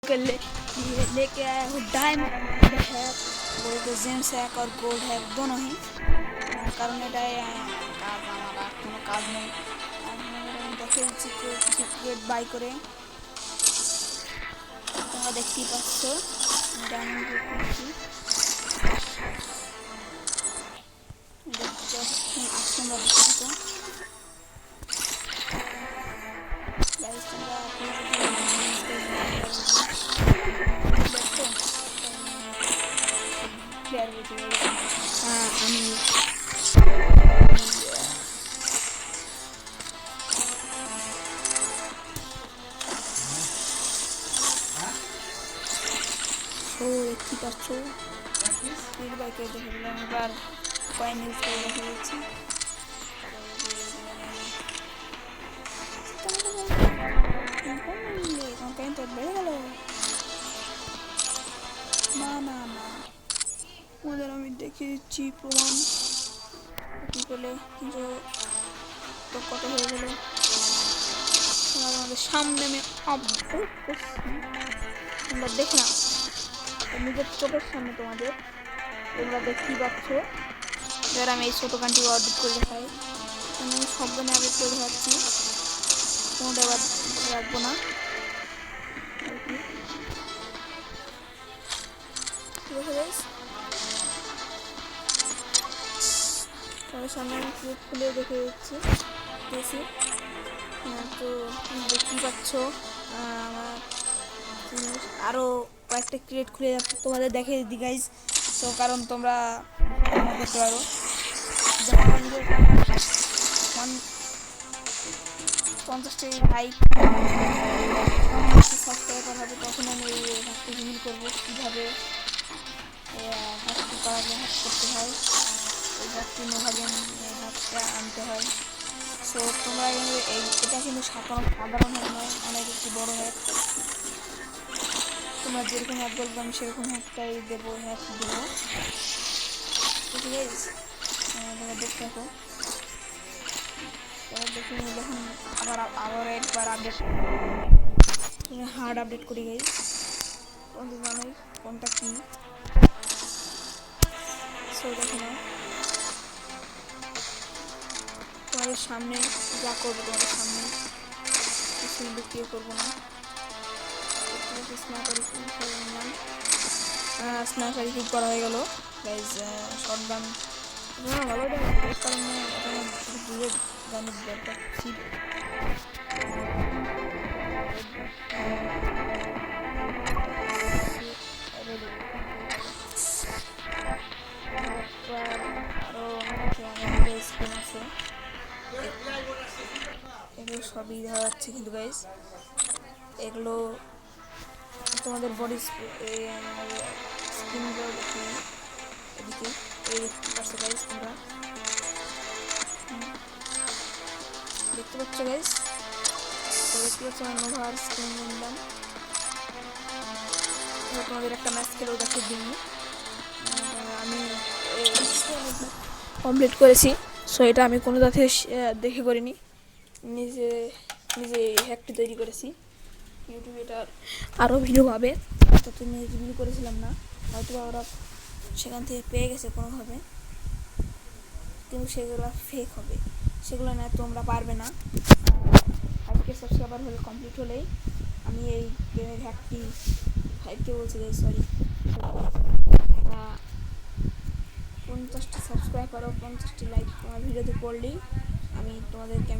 लेके आया हूँ डायमंड है, बोलते जेम्स है और गोल्ड है दोनों ही, कारण এটাই কাজ আমার আর কোনো কাজ নেই। দেখে দিচ্ছি কিছু ক্রেট বাই করে, তোমরা দেখতেই পাচ্ছ ডায়মন্ড ক্রেট করছি। দেখতে আসছে তোমরা দেখতে থাকো গাইস, তোমরা প্লেয়ার বলতে আমি দেখতে পাচ্ছ স্পিড বাইকে দেখে দিলাম। এবার কয়েন ইউজ করে দেখে দিচ্ছি। কয়েন তো বেড়ে গেল। না না না, ওদের আমি দেখে দিচ্ছি প্রমাণ কি করলে, কিন্তু তো কত হয়ে গেল। আমাদের সামনে আমি আপডেট করছি, তোমরা দেখে নাও নিজের চোখের সামনে, তোমরা দেখতেই পাচ্ছ। এবার আমি এই ছোটো গানটি আপডেট করে দেখাই, আমি সব গানে আপডেট করে দেখাচ্ছি, তোমাদের আবার রাখবো না। ঠিক আছে গাইস, তোমাদের সামনে আমি ক্লিপ খুলে দেখে দিচ্ছি। তো দেখতেই পাচ্ছ আমার আরও কয়েকটা ক্রিয়েট খুলে তোমাদের দেখে দিই গাইজ। তো কারণ তোমরা করতে পারো, যখন 50টা লাইক সাবস্ক্রাইবার হবে তখন আমি এই হ্যাকটি রিভিল করবো, কীভাবে হ্যাকটি করালে হ্যাক করতে হয়, এই হ্যাকটি নোভাবে হ্যাকটা আনতে হয়। সো তোমরা এটা কিন্তু সাধারণ হ্যাক নয়, অনেক একটি বড় হ্যাক। তোমরা যেরকম হ্যাক বলবো আমি সেরকম হ্যাকটাই দেবো, হ্যাক দেবো। ঠিক আছে, তোমরা দেখতে থাকো। দেখে দেখুন আবার একবার আপডেট, হার্ড আপডেট করি গাইজ, তোমাদের জানোই কোনটা কী। সো দেখে নাও তোমাদের সামনে যা করবো, তোমাদের সামনে কিছু লুকিয়ে করবো না। স্ন্যাপারি কিক করা হয়ে গেল গাইজ। শর্ট গান ভালো কারণ দূরে গানের দরকার ছিল। আরো অনেক স্কিন আছে, এগুলো সবই দেখা যাচ্ছে কিন্তু গাইজ, এগুলো তোমাদের বডি স্কিনগুলো দেখে এদিকে এই দেখতে পাচ্ছ গাইজ, তোমরা দেখতে পাচ্ছ গাইজ। তো দেখতে পাচ্ছ আমি নোভার স্কিন নিলাম, তোমাদের একটা ম্যাচ খেলেও দেখে দিইনি, আমি কমপ্লিট করেছি। সো এটা আমি কোনো দাঁতে দেখে করিনি, নিজে নিজে হ্যাকটি তৈরি করেছি। ইউটিউবে এটা আরও ভিডিও পাবে, তো তুমি রিভিউ করেছিলাম না, হয়তো ওরা সেখান থেকে পেয়ে গেছে কোনোভাবে, কিন্তু সেগুলো ফেক হবে, সেগুলো না তোমরা পারবে না। আজকে সাবস্ক্রাইবার হলে কমপ্লিট হলেই আমি এই গেমের হ্যাকটি 5K বলছি সরি 50টি সাবস্ক্রাইবার ও 50টি লাইক তোমার ভিডিওতে পড়লেই আমি তোমাদেরকে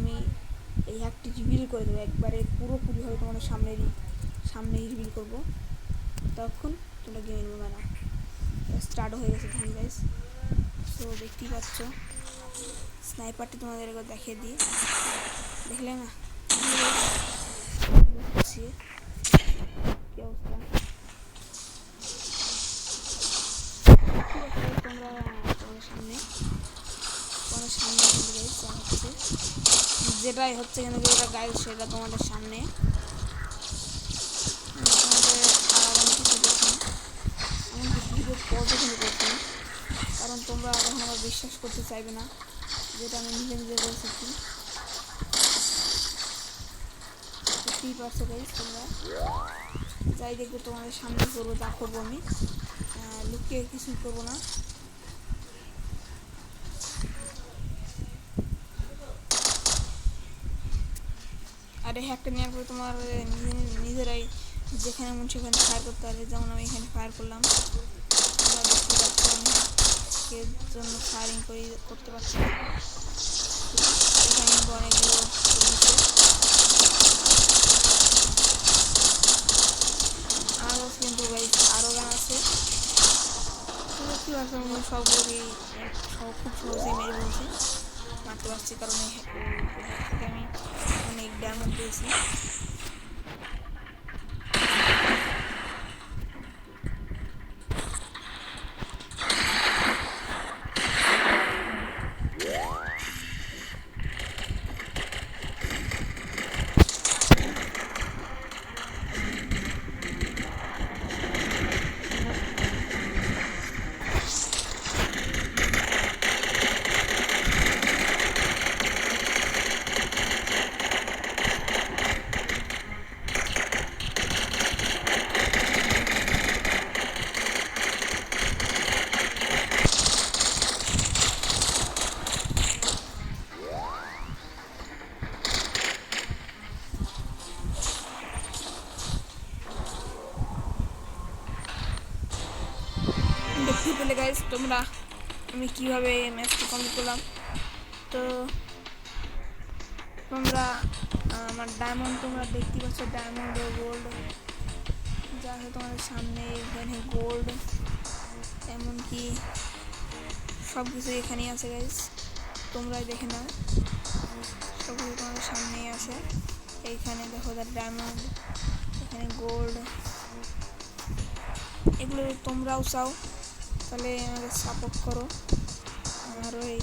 এই হ্যাকটি রিভিল করে দেবো, একবারে পুরোপুরিভাবে তোমাদের সামনেই রিভিল করবো, তখন তোমরা গেমে নেবে না। স্টার্টও হয়ে গেছে ধান গাইস। সো দেখতেই পাচ্ছ স্নাইপারটি তোমাদের একবার দেখিয়ে দিই, দেখলে না কি অবস্থা। তোমরা তোমাদের সামনে হচ্ছে যেটাই হচ্ছে কিন্তু যেটা গাইড সেটা তোমাদের সামনে, কারণ তোমরা এখন আবার বিশ্বাস করতে চাইবে না, যেটা আমি নিজে বলছি। বুঝতেই পারছো গাইস তোমরা, যাই দেখবো তোমাদের সামনে করবো, যা করবো আমি লুকিয়ে কিছুই করবো না। আর এই হ্যাকটা নেওয়ার পরে তোমার নিজেরাই যেখানে মন সেখানে ফায়ার করতে পারবে। যেমন আমি এখানে ফায়ার করলাম, তোমরা দেখতে পাচ্ছ আমি হ্যাকের জন্য ফায়ারিং করতে পারছি। এখানে অনেকগুলো আরও কিন্তু আরও গান আছে। দেখতে পাচ্ছ আমি সবগুলোই খুব সহজেই মেরে বলছি, মারতে পারছি, কারণ এই থেকে আমি অনেক ডায়মন্ড পেয়েছি। দেখতে পেলে গাইজ তোমরা আমি কীভাবে ম্যাচটি কমপ্লিট করলাম। তো তোমরা আমার ডায়মন্ড তোমরা দেখতে পাচ্ছ, ডায়মন্ড ও গোল্ড যা আছে তোমাদের সামনে। এখানে গোল্ড এমনকি সব কিছু এখানেই আছে গাইজ, তোমরাই দেখে নাও, সব কিছু তোমাদের সামনেই আছে। এইখানে দেখো ডায়মন্ড, এখানে গোল্ড, এগুলো তোমরাও চাও তাহলে আমাকে সাপোর্ট করো। আমারও এই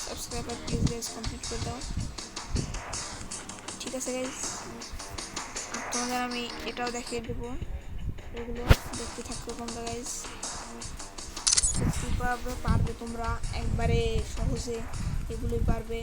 সাবস্ক্রাইবার প্লিজ গাইজ কমপ্লিট করে দাও, ঠিক আছে গাইজ। আর তোমাদের আমি এটাও দেখিয়ে দেবো, এগুলো দেখতে থাকো তোমরা গাইজ। পারবে তোমরা একবারে সহজে, এগুলোই পারবে।